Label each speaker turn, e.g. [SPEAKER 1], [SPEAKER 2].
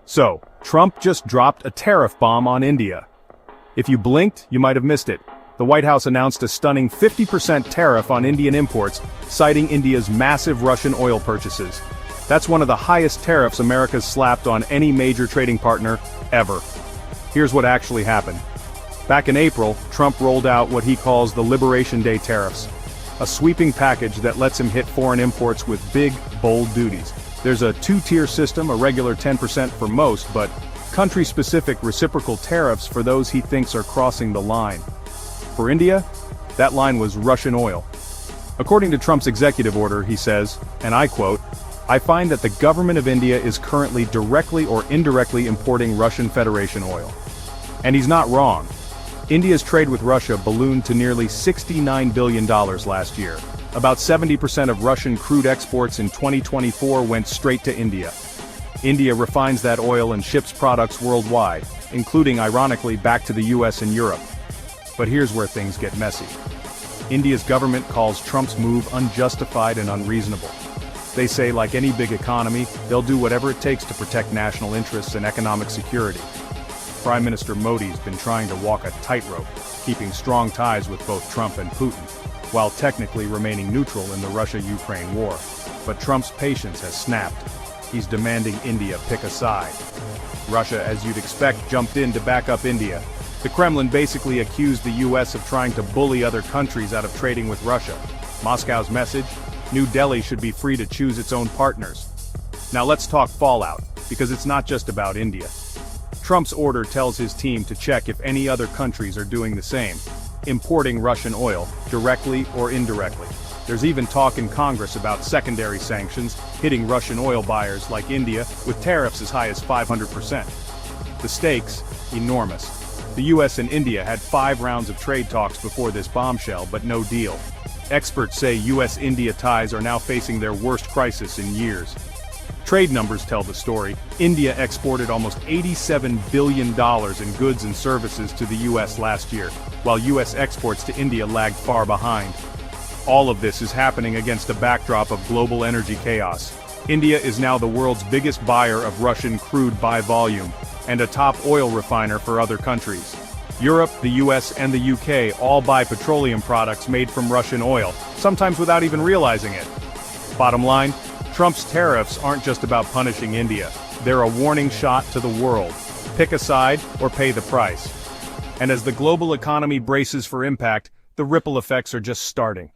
[SPEAKER 1] So, Trump just dropped a tariff bomb on India. If you blinked, you might have missed it. The White House announced a stunning 50% tariff on Indian imports, citing India's massive Russian oil purchases. That's one of the highest tariffs America's slapped on any major trading partner, ever. Here's what actually happened. Back in April, Trump rolled out what he calls the Liberation Day tariffs, a sweeping package that lets him hit foreign imports with big, bold duties. There's a two-tier system, a regular 10% for most, but country-specific reciprocal tariffs for those he thinks are crossing the line. For India, that line was Russian oil. According to Trump's executive order, he says, and I quote, "I find that the government of India is currently directly or indirectly importing Russian Federation oil." And he's not wrong. India's trade with Russia ballooned to nearly $69 billion last year. About 70% of Russian crude exports in 2024 went straight to India. India refines that oil and ships products worldwide, including, ironically, back to the U.S. and Europe. But here's where things get messy. India's government calls Trump's move unjustified and unreasonable. They say, like any big economy, they'll do whatever it takes to protect national interests and economic security. Prime Minister Modi's been trying to walk a tightrope, keeping strong ties with both Trump and Putin, while technically remaining neutral in the Russia-Ukraine war. But Trump's patience has snapped. He's demanding India pick a side. Russia, as you'd expect, jumped in to back up India. The Kremlin basically accused the U.S. of trying to bully other countries out of trading with Russia. Moscow's message? New Delhi should be free to choose its own partners. Now let's talk fallout, because it's not just about India. Trump's order tells his team to check if any other countries are doing the same, importing Russian oil, directly or indirectly. There's even talk in Congress about secondary sanctions, hitting Russian oil buyers like India, with tariffs as high as 500%. The stakes? Enormous. The US and India had 5 rounds of trade talks before this bombshell, but no deal. Experts say US-India ties are now facing their worst crisis in years. Trade numbers tell the story. India exported almost $87 billion in goods and services to the US last year, while US exports to India lagged far behind. All of this is happening against a backdrop of global energy chaos. India is now the world's biggest buyer of Russian crude by volume, and a top oil refiner for other countries. Europe, the US, and the UK all buy petroleum products made from Russian oil, sometimes without even realizing it. Bottom line, Trump's tariffs aren't just about punishing India. They're a warning shot to the world. Pick a side or pay the price. And as the global economy braces for impact, the ripple effects are just starting.